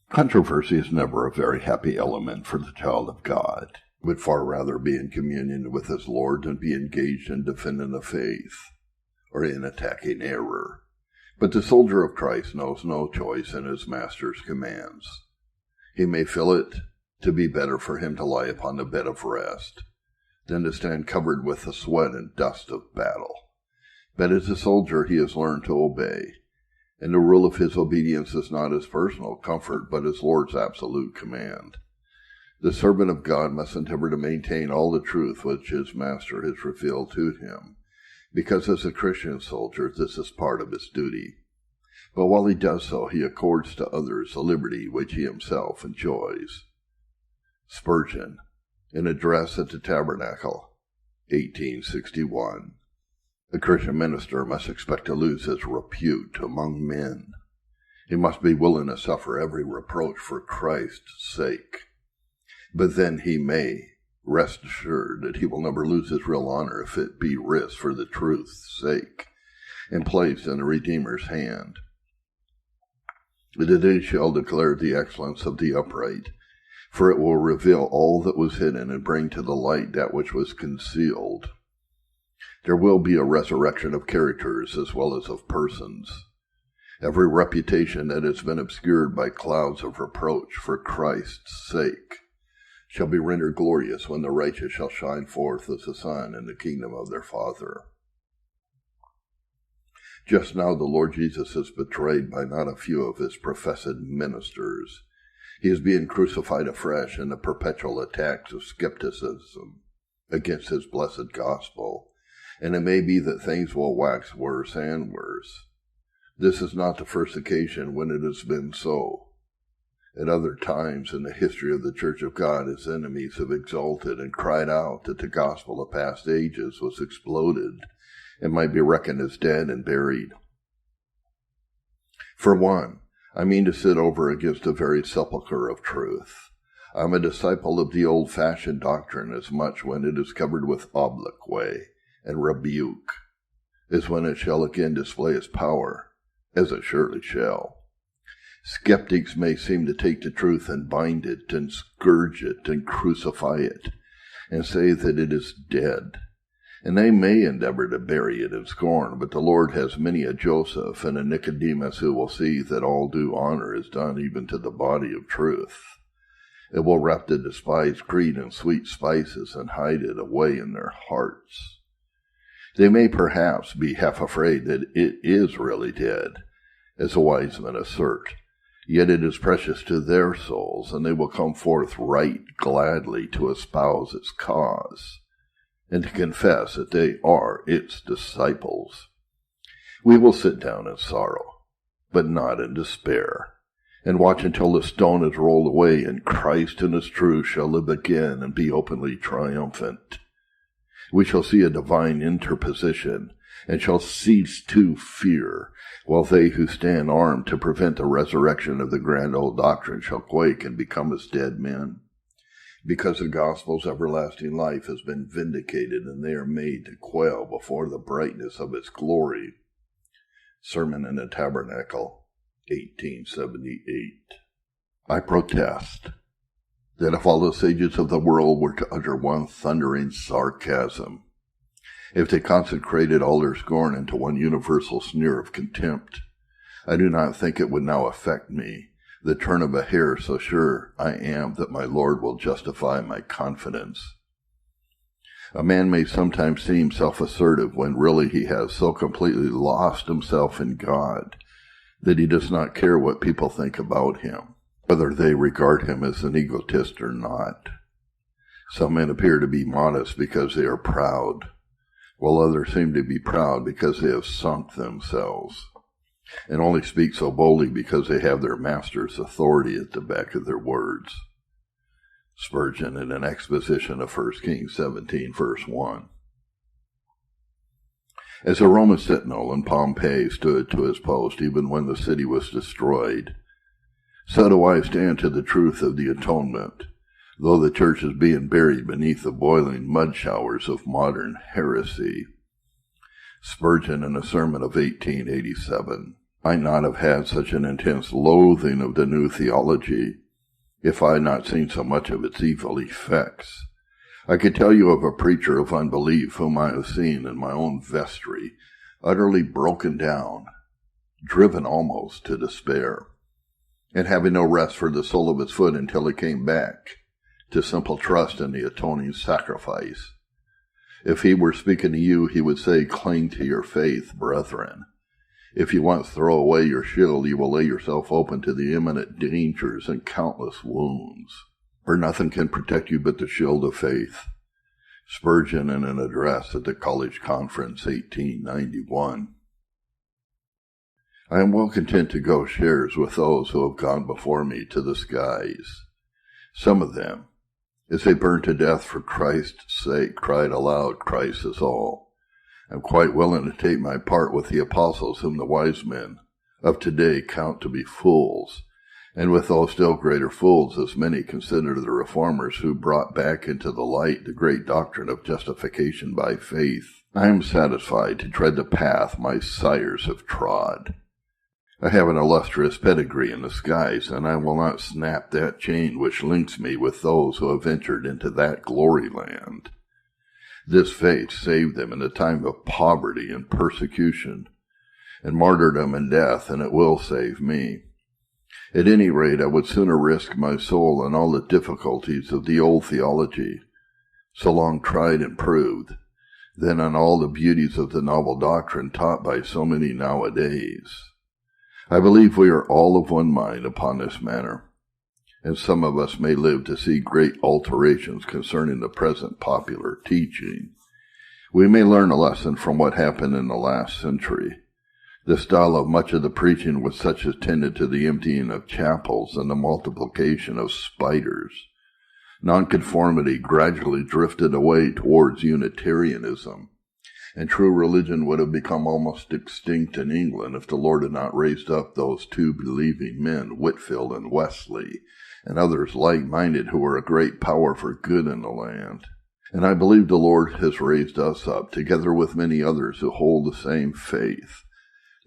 Controversy is never a very happy element for the child of God. Would far rather be in communion with his Lord than be engaged in defending the faith or in attacking error. But the soldier of Christ knows no choice in his master's commands. He may feel it to be better for him to lie upon the bed of rest than to stand covered with the sweat and dust of battle. But as a soldier he has learned to obey, and the rule of his obedience is not his personal comfort, but his Lord's absolute command. The servant of God must endeavor to maintain all the truth which his master has revealed to him, because as a Christian soldier this is part of his duty. But while he does so, he accords to others the liberty which he himself enjoys. Spurgeon, in Address at the Tabernacle, 1861. A Christian minister must expect to lose his repute among men. He must be willing to suffer every reproach for Christ's sake. But then he may rest assured that he will never lose his real honor if it be risked for the truth's sake and placed in the Redeemer's hand. The day shall declare the excellence of the upright, for it will reveal all that was hidden and bring to the light that which was concealed. There will be a resurrection of characters as well as of persons. Every reputation that has been obscured by clouds of reproach for Christ's sake shall be rendered glorious when the righteous shall shine forth as the sun in the kingdom of their Father. Just now the Lord Jesus is betrayed by not a few of his professed ministers. He is being crucified afresh in the perpetual attacks of skepticism against his blessed gospel, and it may be that things will wax worse and worse. This is not the first occasion when it has been so. At other times in the history of the Church of God, his enemies have exulted and cried out that the gospel of past ages was exploded and might be reckoned as dead and buried. For one, I mean to sit over against the very sepulchre of truth. I am a disciple of the old-fashioned doctrine as much when it is covered with obloquy and rebuke as when it shall again display its power, as it surely shall. Skeptics may seem to take the truth and bind it and scourge it and crucify it and say that it is dead. And they may endeavor to bury it in scorn, but the Lord has many a Joseph and a Nicodemus who will see that all due honor is done even to the body of truth. It will wrap the despised creed in sweet spices and hide it away in their hearts. They may perhaps be half afraid that it is really dead, as the wise men assert. Yet it is precious to their souls, and they will come forth right gladly to espouse its cause, and to confess that they are its disciples. We will sit down in sorrow, but not in despair, and watch until the stone is rolled away, and Christ in his truth shall live again and be openly triumphant. We shall see a divine interposition, and shall cease to fear, while they who stand armed to prevent the resurrection of the grand old doctrine shall quake and become as dead men. Because the gospel's everlasting life has been vindicated, and they are made to quail before the brightness of its glory. Sermon in the Tabernacle, 1878. I protest that if all the sages of the world were to utter one thundering sarcasm, if they consecrated all their scorn into one universal sneer of contempt, I do not think it would now affect me, the turn of a hair, so sure I am that my Lord will justify my confidence. A man may sometimes seem self-assertive when really he has so completely lost himself in God that he does not care what people think about him, whether they regard him as an egotist or not. Some men appear to be modest because they are proud, while others seem to be proud because they have sunk themselves, and only speak so boldly because they have their master's authority at the back of their words. Spurgeon in an exposition of 1 Kings 17, verse 1. As a Roman sentinel in Pompeii stood to his post even when the city was destroyed, so do I stand to the truth of the atonement, though the church is being buried beneath the boiling mud showers of modern heresy. Spurgeon in a sermon of 1887. might not have had such an intense loathing of the new theology if I had not seen so much of its evil effects. I could tell you of a preacher of unbelief whom I have seen in my own vestry, utterly broken down, driven almost to despair, and having no rest for the sole of his foot until he came back to simple trust in the atoning sacrifice. If he were speaking to you, he would say, "Cling to your faith, brethren. If you once throw away your shield, you will lay yourself open to the imminent dangers and countless wounds. For nothing can protect you but the shield of faith." Spurgeon in an address at the College Conference, 1891. I am well content to go shares with those who have gone before me to the skies. Some of them, as they burned to death for Christ's sake, cried aloud, "Christ is all." I am quite willing to take my part with the apostles whom the wise men of today count to be fools, and with those still greater fools as many consider the reformers who brought back into the light the great doctrine of justification by faith. I am satisfied to tread the path my sires have trod. I have an illustrious pedigree in the skies, and I will not snap that chain which links me with those who have entered into that glory land. This faith saved them in the time of poverty and persecution, and martyrdom and death, and it will save me. At any rate, I would sooner risk my soul and all the difficulties of the old theology, so long tried and proved, than on all the beauties of the novel doctrine taught by so many nowadays. I believe we are all of one mind upon this matter, and some of us may live to see great alterations concerning the present popular teaching. We may learn a lesson from what happened in the last century. The style of much of the preaching was such as tended to the emptying of chapels and the multiplication of spiders. Nonconformity gradually drifted away towards Unitarianism, and true religion would have become almost extinct in England if the Lord had not raised up those two believing men, Whitfield and Wesley, and others like-minded who were a great power for good in the land. And I believe the Lord has raised us up, together with many others who hold the same faith,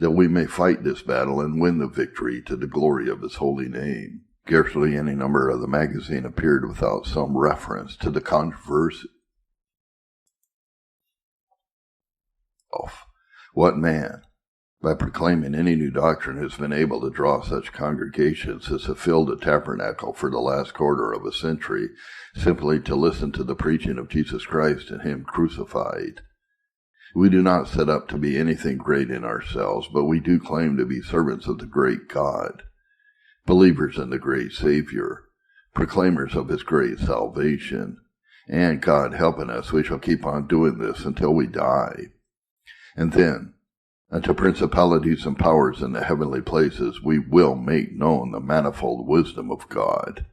that we may fight this battle and win the victory to the glory of His holy name. Scarcely any number of the magazine appeared without some reference to the controversy. What man, by proclaiming any new doctrine, has been able to draw such congregations as have filled a tabernacle for the last quarter of a century, simply to listen to the preaching of Jesus Christ and Him crucified? We do not set up to be anything great in ourselves, but we do claim to be servants of the great God, believers in the great Savior, proclaimers of His great salvation, and God helping us, we shall keep on doing this until we die. And then, unto principalities and powers in the heavenly places, we will make known the manifold wisdom of God.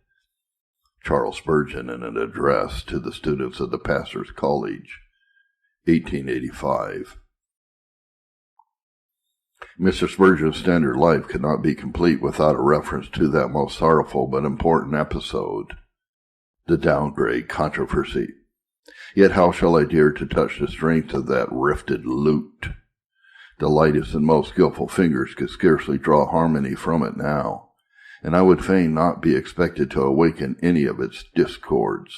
Charles Spurgeon in an address to the students of the Pastor's College, 1885. Mr. Spurgeon's standard life could not be complete without a reference to that most sorrowful but important episode, the Downgrade Controversy. Yet how shall I dare to touch the strength of that rifted lute? The lightest and most skillful fingers could scarcely draw harmony from it now, and I would fain not be expected to awaken any of its discords.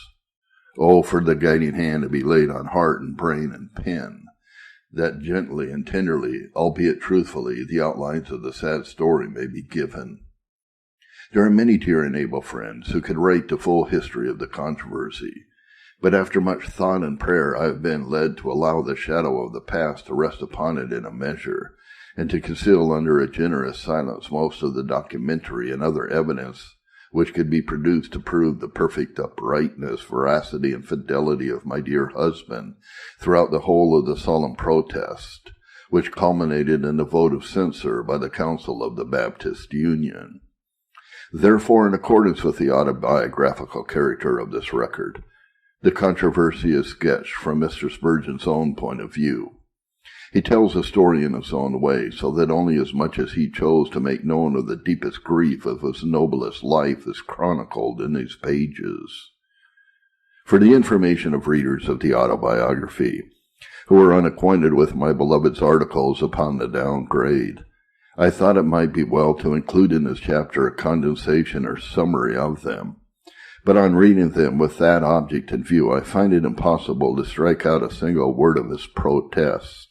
Oh, for the guiding hand to be laid on heart and brain and pen, that gently and tenderly, albeit truthfully, the outlines of the sad story may be given. There are many dear and able friends who could write the full history of the controversy, but after much thought and prayer I have been led to allow the shadow of the past to rest upon it in a measure, and to conceal under a generous silence most of the documentary and other evidence which could be produced to prove the perfect uprightness, veracity, and fidelity of my dear husband throughout the whole of the solemn protest, which culminated in the vote of censure by the Council of the Baptist Union. Therefore, in accordance with the autobiographical character of this record, the controversy is sketched from Mr. Spurgeon's own point of view. He tells the story in his own way, so that only as much as he chose to make known of the deepest grief of his noblest life is chronicled in these pages. For the information of readers of the autobiography, who are unacquainted with my beloved's articles upon the downgrade, I thought it might be well to include in this chapter a condensation or summary of them, but on reading them with that object in view, I find it impossible to strike out a single word of his protest.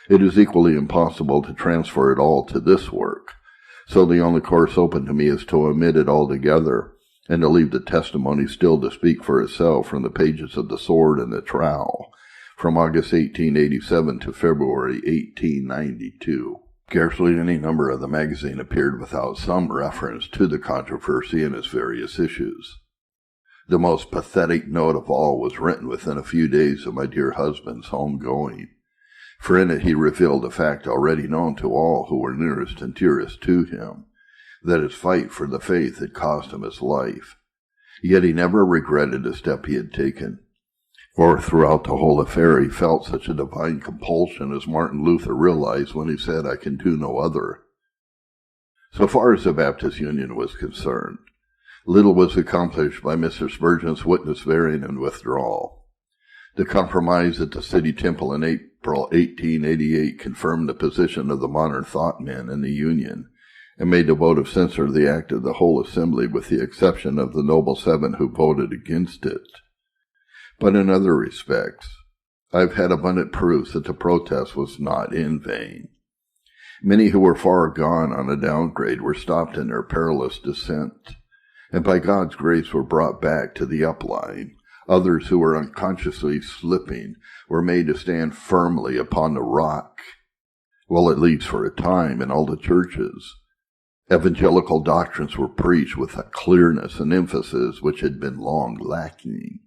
It is equally impossible to transfer it all to this work, so the only course open to me is to omit it altogether, and to leave the testimony still to speak for itself from the pages of the Sword and the Trowel, from August 1887 to February 1892. Scarcely any number of the magazine appeared without some reference to the controversy and its various issues. The most pathetic note of all was written within a few days of my dear husband's home-going, for in it he revealed a fact already known to all who were nearest and dearest to him, that his fight for the faith had cost him his life. Yet he never regretted the step he had taken, for throughout the whole affair he felt such a divine compulsion as Martin Luther realized when he said, "I can do no other." So far as the Baptist Union was concerned, little was accomplished by Mr. Spurgeon's witness-bearing and withdrawal. The compromise at the City Temple in April 1888 confirmed the position of the modern thought men in the Union, and made the vote of censure the act of the whole assembly, with the exception of the noble 7 who voted against it. But in other respects, I've had abundant proofs that the protest was not in vain. Many who were far gone on a downgrade were stopped in their perilous descent, and by God's grace were brought back to the upline. Others who were unconsciously slipping were made to stand firmly upon the rock, well, at least for a time, in all the churches. Evangelical doctrines were preached with a clearness and emphasis which had been long lacking.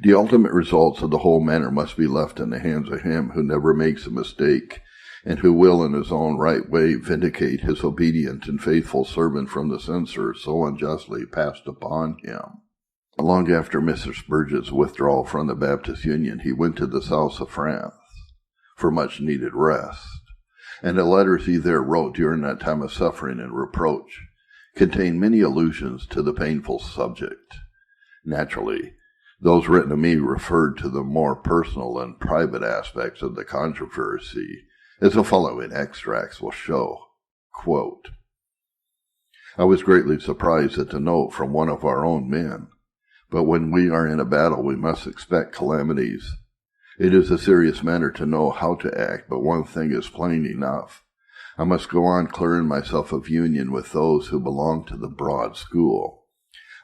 The ultimate results of the whole matter must be left in the hands of him who never makes a mistake, and who will in his own right way vindicate his obedient and faithful servant from the censure so unjustly passed upon him. Long after Mr. Spurgeon's withdrawal from the Baptist Union, he went to the south of France for much-needed rest, and the letters he there wrote during that time of suffering and reproach contain many allusions to the painful subject. Naturally, those written to me referred to the more personal and private aspects of the controversy, as the following extracts will show. Quote, "I was greatly surprised at the note from one of our own men, but when we are in a battle we must expect calamities. It is a serious matter to know how to act, but one thing is plain enough. I must go on clearing myself of union with those who belong to the broad school.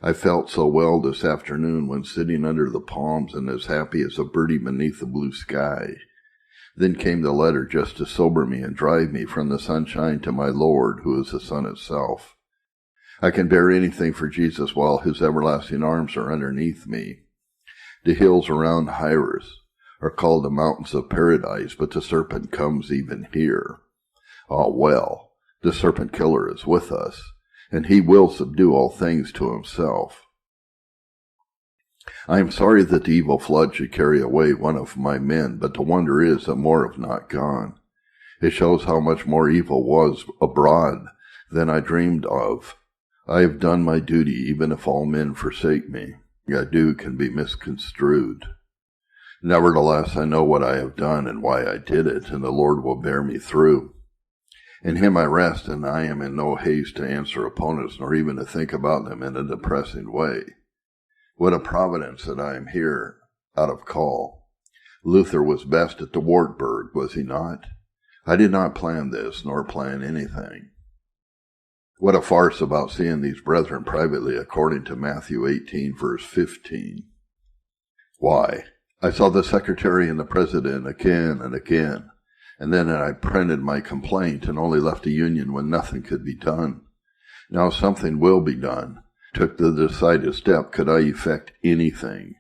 I felt so well this afternoon when sitting under the palms and as happy as a birdie beneath the blue sky. Then came the letter just to sober me and drive me from the sunshine to my Lord, who is the sun itself. I can bear anything for Jesus while his everlasting arms are underneath me. The hills around Hyrus are called the mountains of paradise, but the serpent comes even here. Ah, well, the serpent killer is with us, and he will subdue all things to himself. I am sorry that the evil flood should carry away one of my men, but the wonder is that more have not gone. It shows how much more evil was abroad than I dreamed of. I have done my duty, even if all men forsake me. I do can be misconstrued. Nevertheless, I know what I have done and why I did it, and the Lord will bear me through. In him I rest, and I am in no haste to answer opponents, nor even to think about them in a depressing way. What a providence that I am here out of call. Luther was best at the Wartburg, was he not? I did not plan this, nor plan anything. What a farce about seeing these brethren privately, according to Matthew 18, verse 15. Why, I saw the secretary and the president again and again, and then I printed my complaint and only left the Union when nothing could be done. Now something will be done. Took the decided step, could I effect anything?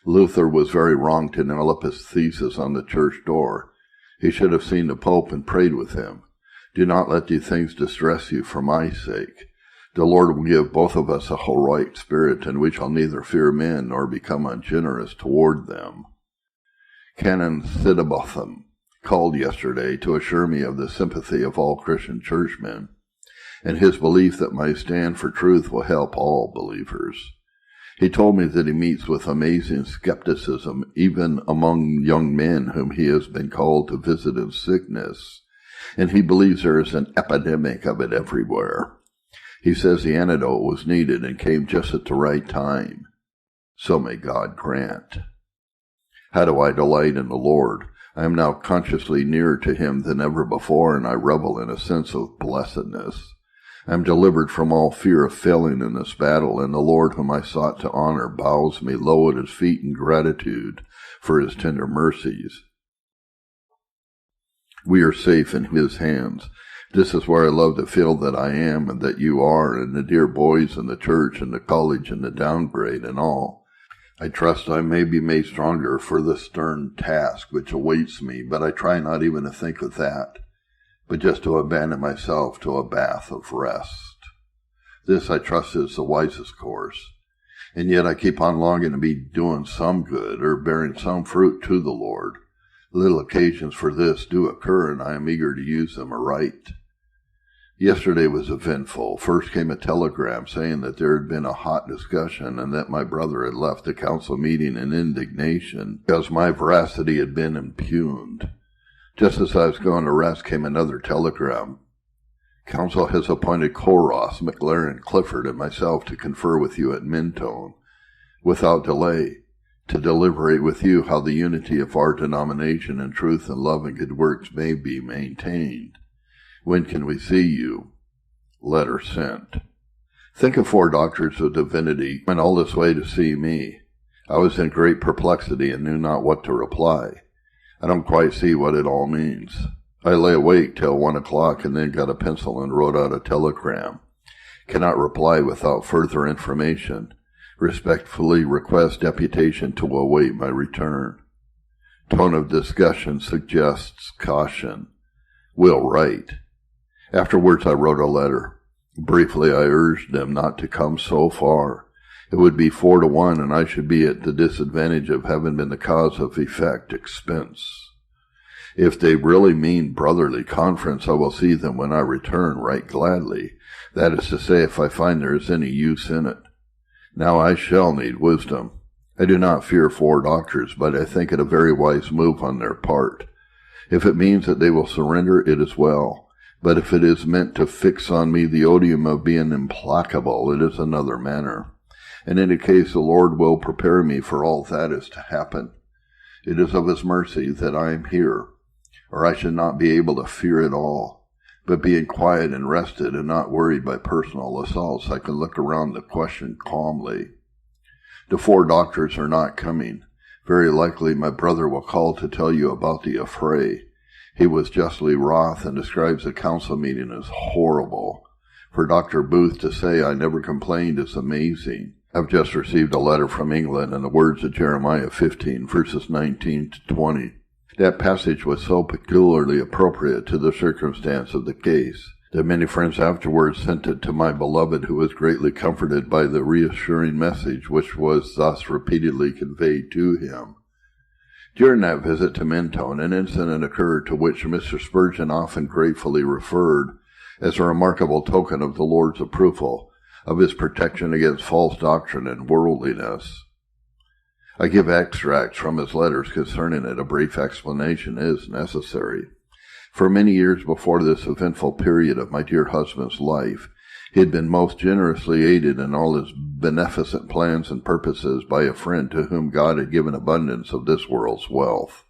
Luther was very wrong to nail up his thesis on the church door. He should have seen the Pope and prayed with him. Do not let these things distress you for my sake. The Lord will give both of us a whole right spirit, and we shall neither fear men nor become ungenerous toward them. Canon Sidabotham called yesterday to assure me of the sympathy of all Christian churchmen, and his belief that my stand for truth will help all believers. He told me that he meets with amazing skepticism even among young men whom he has been called to visit in sickness, and he believes there is an epidemic of it everywhere. He says the antidote was needed and came just at the right time. So may God grant. How do I delight in the Lord? I am now consciously nearer to him than ever before, and I revel in a sense of blessedness. I am delivered from all fear of failing in this battle, and the Lord whom I sought to honor bows me low at his feet in gratitude for his tender mercies. We are safe in his hands. This is where I love to feel that I am and that you are, and the dear boys in the church and the college and the downgrade and all. I trust I may be made stronger for the stern task which awaits me, but I try not even to think of that, but just to abandon myself to a bath of rest. This, I trust, is the wisest course. And yet I keep on longing to be doing some good or bearing some fruit to the Lord. Little occasions for this do occur, and I am eager to use them aright. Yesterday was eventful. First came a telegram saying that there had been a hot discussion and that my brother had left the council meeting in indignation because my veracity had been impugned. Just as I was going to rest came another telegram. Council has appointed Coros, McLaren, Clifford, and myself to confer with you at Mentone, without delay, to deliberate with you how the unity of our denomination in truth and love and good works may be maintained. When can we see you? Letter sent. Think of 4 doctors of divinity went all this way to see me. I was in great perplexity and knew not what to reply. I don't quite see what it all means. I lay awake till 1 o'clock and then got a pencil and wrote out a telegram. Cannot reply without further information. Respectfully request deputation to await my return. Tone of discussion suggests caution. Will write. Afterwards I wrote a letter. Briefly I urged them not to come so far. It would be 4 to 1, and I should be at the disadvantage of having been the cause of effect expense. If they really mean brotherly conference, I will see them when I return right gladly. That is to say, if I find there is any use in it. Now I shall need wisdom. I do not fear 4 doctors, but I think it a very wise move on their part. If it means that they will surrender, it is well. But if it is meant to fix on me the odium of being implacable, it is another matter. And in any case, the Lord will prepare me for all that is to happen. It is of his mercy that I am here, or I should not be able to fear at all. But being quiet and rested and not worried by personal assaults, I can look around the question calmly. The 4 doctors are not coming. Very likely my brother will call to tell you about the affray. He was justly wroth and describes the council meeting as horrible. For Dr. Booth to say I never complained is amazing. I've just received a letter from England in the words of Jeremiah 15, verses 19 to 20. That passage was so peculiarly appropriate to the circumstance of the case that many friends afterwards sent it to my beloved, who was greatly comforted by the reassuring message which was thus repeatedly conveyed to him. During that visit to Mentone, an incident occurred to which Mr. Spurgeon often gratefully referred as a remarkable token of the Lord's approval of his protection against false doctrine and worldliness. I give extracts from his letters concerning it. A brief explanation is necessary. For many years before this eventful period of my dear husband's life, he had been most generously aided in all his beneficent plans and purposes by a friend to whom God had given abundance of this world's wealth.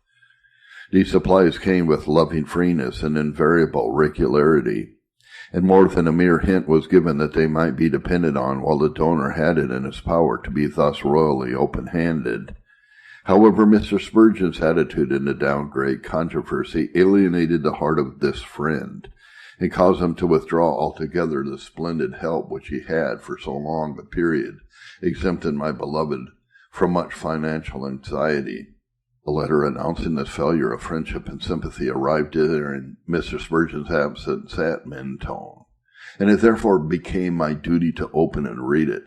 These supplies came with loving freeness and invariable regularity, and more than a mere hint was given that they might be depended on while the donor had it in his power to be thus royally open-handed. However, Mr. Spurgeon's attitude in the Downgrade Controversy alienated the heart of this friend, and caused him to withdraw altogether the splendid help which he had for so long a period exempted my beloved from much financial anxiety. A letter announcing this failure of friendship and sympathy arrived during Mr. Spurgeon's absence at Mentone, and it therefore became my duty to open and read it.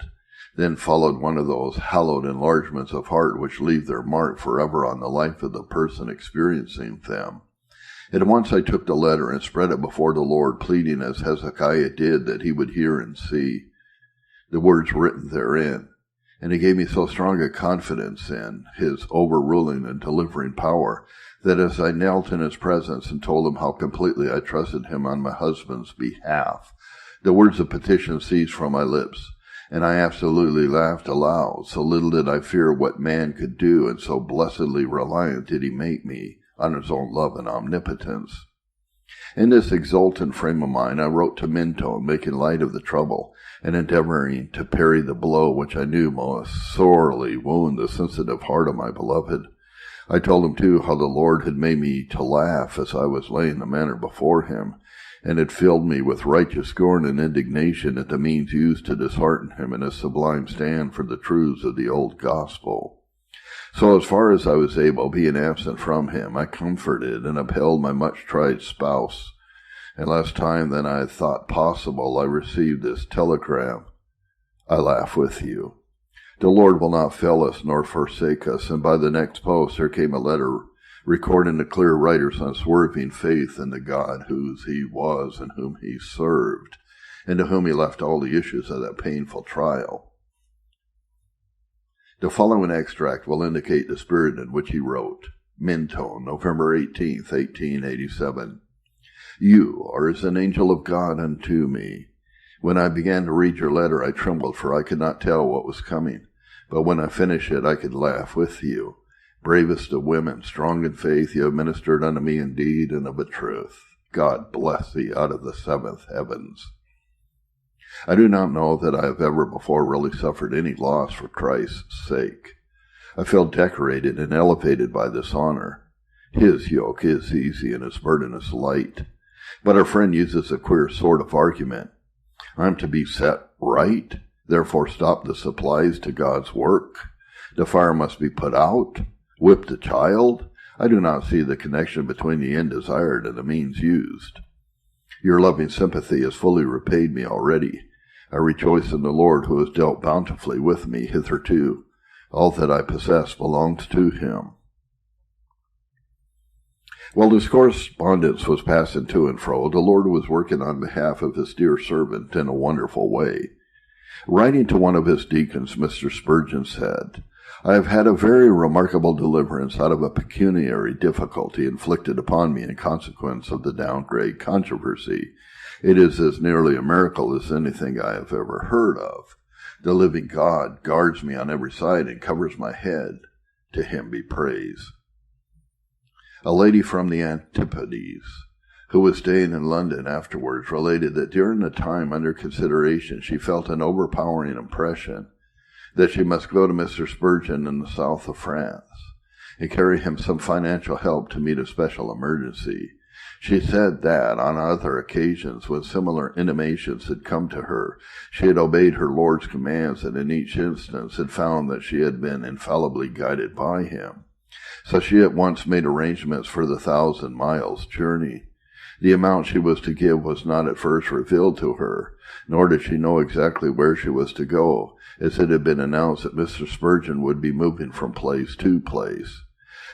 Then followed one of those hallowed enlargements of heart which leave their mark forever on the life of the person experiencing them. At once I took the letter and spread it before the Lord, pleading as Hezekiah did that he would hear and see. The words written therein, And he gave me so strong a confidence in his overruling and delivering power that as I knelt in his presence and told him how completely I trusted him on my husband's behalf, the words of petition ceased from my lips, and I absolutely laughed aloud. So little did I fear what man could do, and so blessedly reliant did he make me on his own love and omnipotence. In this exultant frame of mind, I wrote to Minto, making light of the trouble, and endeavoring to parry the blow which I knew must sorely wound the sensitive heart of my beloved. I told him, too, how the Lord had made me to laugh as I was laying the matter before him, and had filled me with righteous scorn and indignation at the means used to dishearten him in his sublime stand for the truths of the old gospel. So as far as I was able, being absent from him, I comforted and upheld my much-tried spouse. In less time than I had thought possible, I received this telegram: I laugh with you. The Lord will not fail us nor forsake us. And by the next post there came a letter recording the clear writer's unswerving faith in the God whose he was and whom he served, and to whom he left all the issues of that painful trial. The following extract will indicate the spirit in which he wrote. Minto, November 18th, 1887. You are as an angel of God unto me. When I began to read your letter, I trembled, for I could not tell what was coming. But when I finished it, I could laugh with you. Bravest of women, strong in faith, you have ministered unto me in deed and of a truth. God bless thee out of the seventh heavens. I do not know that I have ever before really suffered any loss for Christ's sake. I feel decorated and elevated by this honor. His yoke is easy and his burden is light. But our friend uses a queer sort of argument. I'm to be set right, therefore stop the supplies to God's work. The fire must be put out. Whip the child. I do not see the connection between the end desired and the means used. Your loving sympathy has fully repaid me already. I rejoice in the Lord, who has dealt bountifully with me hitherto. All that I possess belongs to him. While this correspondence was passing to and fro, the Lord was working on behalf of his dear servant in a wonderful way. Writing to one of his deacons, Mr. Spurgeon said, I have had a very remarkable deliverance out of a pecuniary difficulty inflicted upon me in consequence of the Downgrade Controversy. It is as nearly a miracle as anything I have ever heard of. The living God guards me on every side and covers my head. To him be praise. A lady from the Antipodes, who was staying in London afterwards, related that during the time under consideration she felt an overpowering impression that she must go to Mr. Spurgeon in the south of France and carry him some financial help to meet a special emergency. She said that, on other occasions, when similar intimations had come to her, she had obeyed her Lord's commands, and in each instance had found that she had been infallibly guided by him. So she at once made arrangements for the 1,000 miles journey. The amount she was to give was not at first revealed to her, nor did she know exactly where she was to go, as it had been announced that Mr. Spurgeon would be moving from place to place.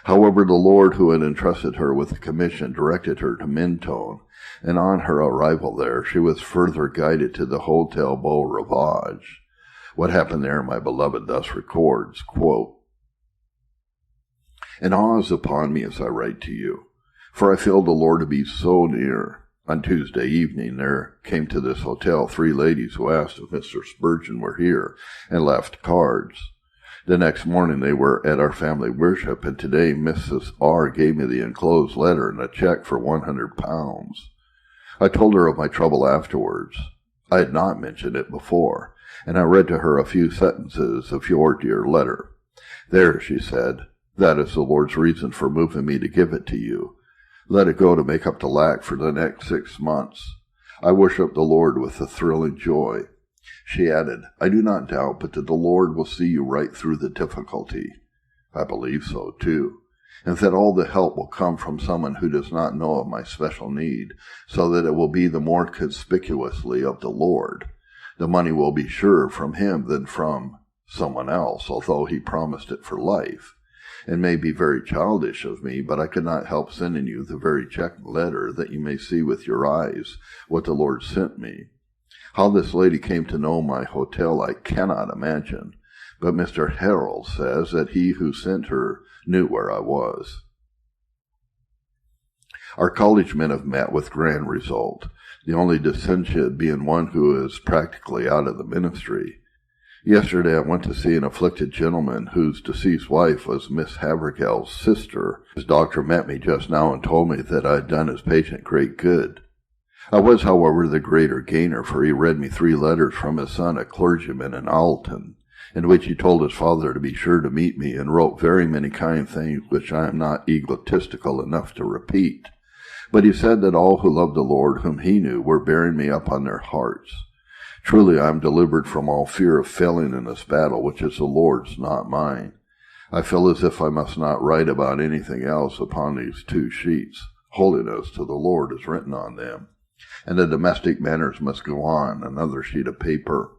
However, the Lord, who had entrusted her with the commission, directed her to Mentone, and on her arrival there, she was further guided to the Hotel Beau Rivage. What happened there, my beloved thus records, quote, An awe is upon me as I write to you, for I feel the Lord to be so near. On Tuesday evening there came to this hotel 3 ladies who asked if Mr. Spurgeon were here, and left cards. The next morning they were at our family worship, and today Mrs. R. gave me the enclosed letter and a check for £100. I told her of my trouble afterwards. I had not mentioned it before, and I read to her a few sentences of your dear letter. There, she said, that is the Lord's reason for moving me to give it to you. Let it go to make up the lack for the next 6 months. I worship the Lord with a thrilling joy. She added, I do not doubt but that the Lord will see you right through the difficulty. I believe so, too, and that all the help will come from someone who does not know of my special need, so that it will be the more conspicuously of the Lord. The money will be surer from him than from someone else, although he promised it for life. It may be very childish of me, but I could not help sending you the very check letter that you may see with your eyes what the Lord sent me. How this lady came to know my hotel I cannot imagine, but Mr. Harold says that he who sent her knew where I was. Our college men have met with grand result, the only dissension being one who is practically out of the ministry. Yesterday I went to see an afflicted gentleman whose deceased wife was Miss Havergal's sister. His doctor met me just now and told me that I had done his patient great good. I was, however, the greater gainer, for he read me 3 letters from his son, a clergyman in Alton, in which he told his father to be sure to meet me, and wrote very many kind things which I am not egotistical enough to repeat. But he said that all who loved the Lord, whom he knew, were bearing me up on their hearts. Truly I am delivered from all fear of failing in this battle, which is the Lord's, not mine. I feel as if I must not write about anything else upon these 2 sheets. Holiness to the Lord is written on them, and the domestic manners must go on, another sheet of paper.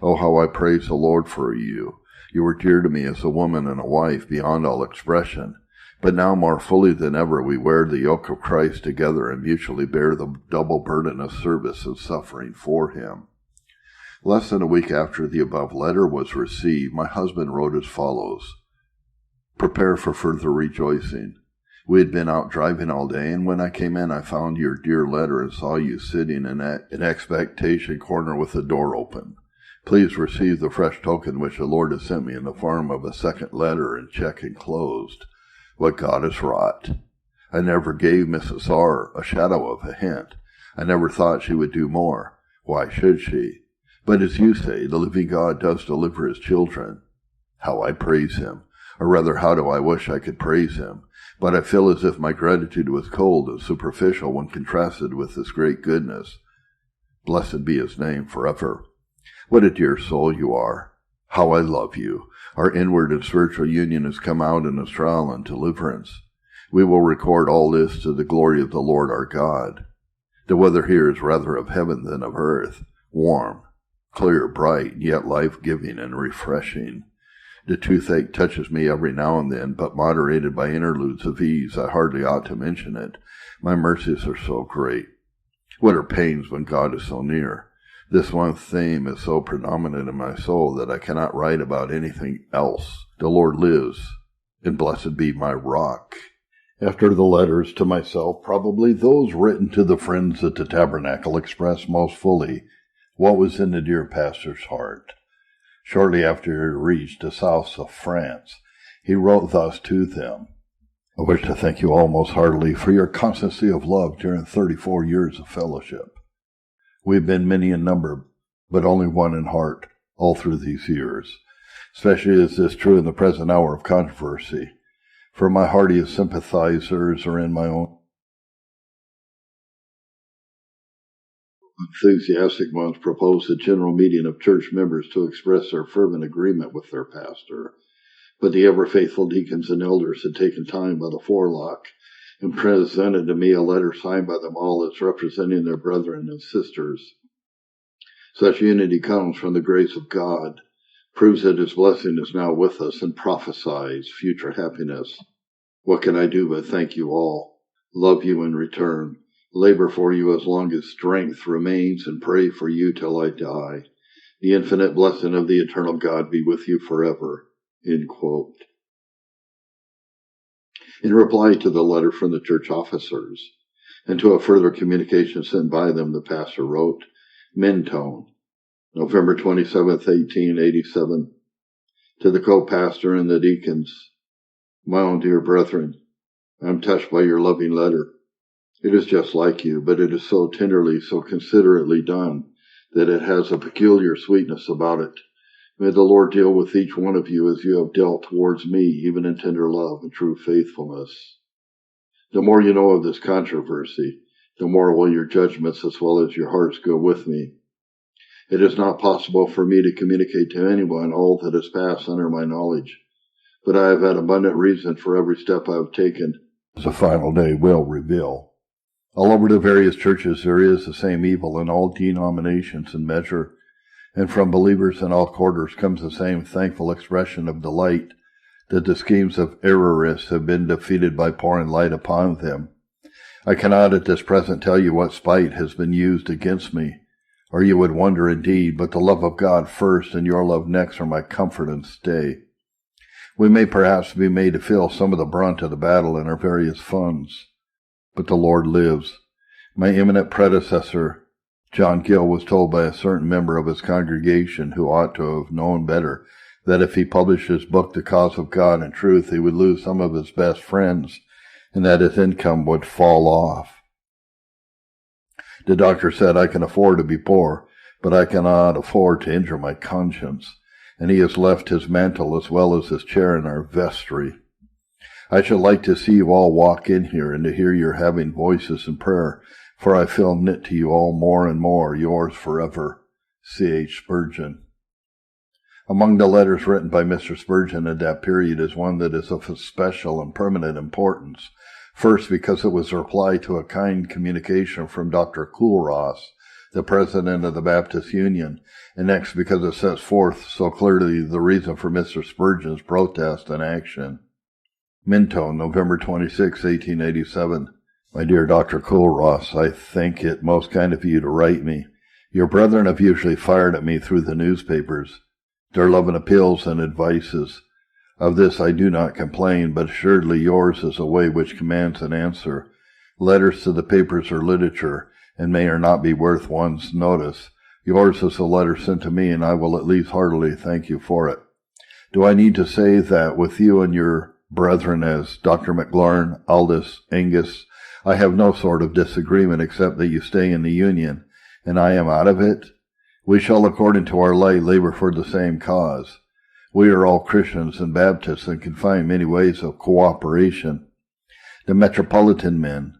Oh, how I praise the Lord for you. You were dear to me as a woman and a wife beyond all expression. But now more fully than ever we wear the yoke of Christ together and mutually bear the double burden of service and suffering for him. Less than a week after the above letter was received, my husband wrote as follows. Prepare for further rejoicing. We had been out driving all day, and when I came in I found your dear letter and saw you sitting in an expectation corner with the door open. Please receive the fresh token which the Lord has sent me in the form of a second letter and check enclosed. What God has wrought. I never gave Mrs. R. a shadow of a hint. I never thought she would do more. Why should she? But as you say, the living God does deliver his children. How I praise him, or rather how do I wish I could praise him, but I feel as if my gratitude was cold and superficial when contrasted with his great goodness. Blessed be his name forever. What a dear soul you are. How I love you. Our inward and spiritual union has come out in a trial and deliverance. We will record all this to the glory of the Lord our God. The weather here is rather of heaven than of earth, warm, clear, bright, yet life-giving and refreshing. The toothache touches me every now and then, but moderated by interludes of ease, I hardly ought to mention it. My mercies are so great. What are pains when God is so near? This one theme is so predominant in my soul that I cannot write about anything else. The Lord lives, and blessed be my rock. After the letters to myself, probably those written to the friends at the tabernacle express most fully what was in the dear pastor's heart. Shortly after he reached the south of France, he wrote thus to them. I wish to thank you all most heartily for your constancy of love during 34 years of fellowship. We have been many in number, but only one in heart, all through these years. Especially is this true in the present hour of controversy, for my heartiest sympathizers are in my own enthusiastic ones proposed a general meeting of church members to express their fervent agreement with their pastor. But the ever-faithful deacons and elders had taken time by the forelock and presented to me a letter signed by them all as representing their brethren and sisters. Such unity comes from the grace of God, proves that his blessing is now with us, and prophesies future happiness. What can I do but thank you all, love you in return, labor for you as long as strength remains, and pray for you till I die. The infinite blessing of the eternal God be with you forever. End quote. In reply to the letter from the church officers, and to a further communication sent by them, the pastor wrote, Mentone, November 27th, 1887, to the co-pastor and the deacons. My own dear brethren, I am touched by your loving letter. It is just like you, but it is so tenderly, so considerately done, that it has a peculiar sweetness about it. May the Lord deal with each one of you as you have dealt towards me, even in tender love and true faithfulness. The more you know of this controversy, the more will your judgments as well as your hearts go with me. It is not possible for me to communicate to anyone all that has passed under my knowledge, but I have had abundant reason for every step I have taken, as the final day will reveal. All over the various churches there is the same evil in all denominations and measure, and from believers in all quarters comes the same thankful expression of delight that the schemes of errorists have been defeated by pouring light upon them. I cannot at this present tell you what spite has been used against me, Or you would wonder indeed, but the love of God first and your love next are my comfort and stay. We may perhaps be made to feel some of the brunt of the battle in our various funds, but the Lord lives. My eminent predecessor, John Gill, was told by a certain member of his congregation who ought to have known better that if he published his book, The Cause of God and Truth, he would lose some of his best friends and that his income would fall off. The doctor said, I can afford to be poor, but I cannot afford to injure my conscience. And he has left his mantle as well as his chair in our vestry. I should like to see you all walk in here and to hear your having voices in prayer, for I feel knit to you all more and more. Yours forever, C.H. Spurgeon. Among the letters written by Mr. Spurgeon at that period is one that is of special and permanent importance. First, because it was a reply to a kind communication from Dr. Coolross, the president of the Baptist Union, and next because it sets forth so clearly the reason for Mr. Spurgeon's protest and action. Minto, November 26, 1887. My dear Dr. Coolross, I think it most kind of you to write me. Your brethren have usually fired at me through the newspapers, their loving appeals and advices. Of this I do not complain, but assuredly yours is a way which commands an answer. Letters to the papers are literature, and may or not be worth one's notice. Yours is a letter sent to me, and I will at least heartily thank you for it. Do I need to say that with you and your brethren as Dr. McLaurin, Aldous, Angus, I have no sort of disagreement except that you stay in the Union, and I am out of it? We shall, according to our light, labor for the same cause. We are all Christians and Baptists and can find many ways of cooperation. The metropolitan men,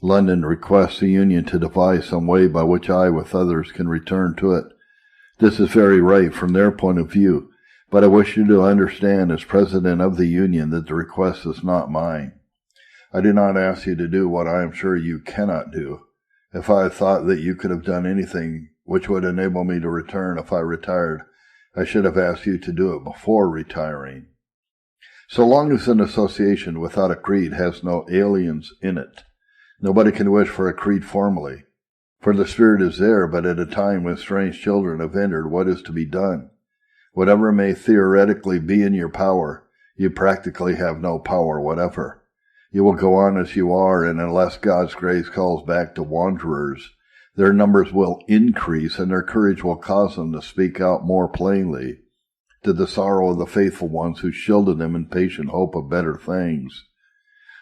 London, requests the Union to devise some way by which I, with others, can return to it. This is very right from their point of view, but I wish you to understand as President of the Union that the request is not mine. I do not ask you to do what I am sure you cannot do. If I thought that you could have done anything which would enable me to return if I retired, I should have asked you to do it before retiring. So long as an association without a creed has no aliens in it, nobody can wish for a creed formally, for the Spirit is there, but at a time when strange children have entered, what is to be done? Whatever may theoretically be in your power, you practically have no power whatever. You will go on as you are, and unless God's grace calls back the wanderers, their numbers will increase, and their courage will cause them to speak out more plainly, to the sorrow of the faithful ones who shielded them in patient hope of better things.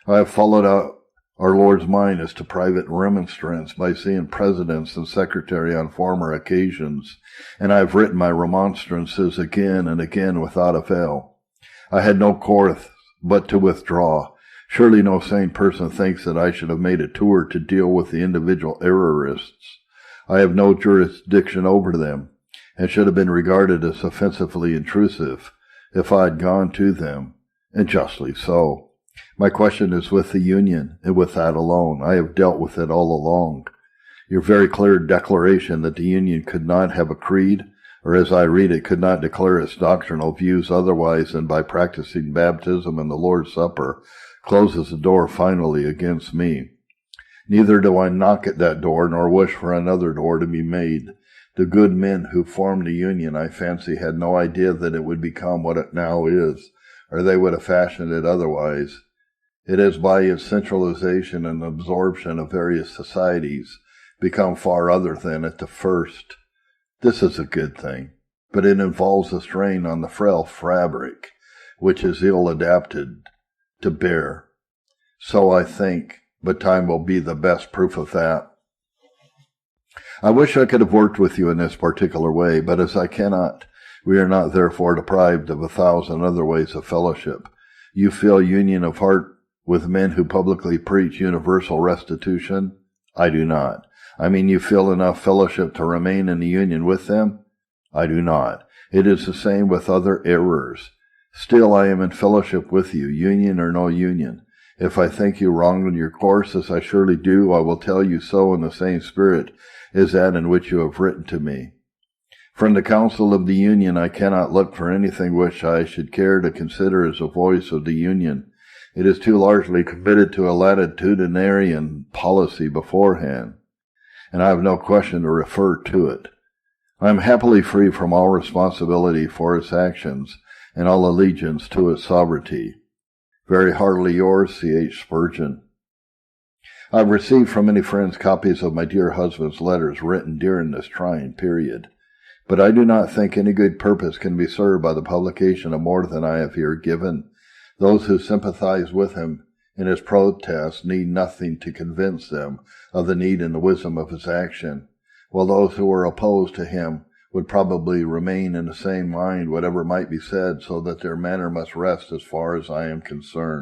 I have followed out our Lord's mind as to private remonstrance by seeing presidents and secretary on former occasions, and I have written my remonstrances again and again without avail. I had no course but to withdraw. Surely no sane person thinks that I should have made a tour to deal with the individual errorists. I have no jurisdiction over them, and should have been regarded as offensively intrusive if I had gone to them, and justly so. My question is with the Union, and with that alone. I have dealt with it all along. Your very clear declaration that the Union could not have a creed, or as I read it, could not declare its doctrinal views otherwise than by practicing baptism and the Lord's Supper, closes the door finally against me. Neither do I knock at that door, nor wish for another door to be made. The good men who formed the Union, I fancy, had no idea that it would become what it now is, or they would have fashioned it otherwise. It has, by its centralization and absorption of various societies, become far other than at the first. This is a good thing, but it involves a strain on the frail fabric, which is ill adapted to bear. So I think, but time will be the best proof of that. I wish I could have worked with you in this particular way, but as I cannot, we are not therefore deprived of 1,000 other ways of fellowship. You feel union of heart with men who publicly preach universal restitution? I do not. I mean, you feel enough fellowship to remain in the union with them? I do not. It is the same with other errors. Still, I am in fellowship with you, union or no union. If I think you wrong in your course, as I surely do, I will tell you so in the same spirit as that in which you have written to me. From the Council of the Union I cannot look for anything which I should care to consider as a voice of the Union. It is too largely committed to a latitudinarian policy beforehand, and I have no question to refer to it. I am happily free from all responsibility for its actions and all allegiance to its sovereignty. Very heartily yours, C.H. Spurgeon. I have received from many friends copies of my dear husband's letters written during this trying period, but I do not think any good purpose can be served by the publication of more than I have here given. Those who sympathize with him in his protests need nothing to convince them of the need and the wisdom of his action, while those who are opposed to him would probably remain in the same mind whatever might be said, so that their manner must rest as far as I am concerned.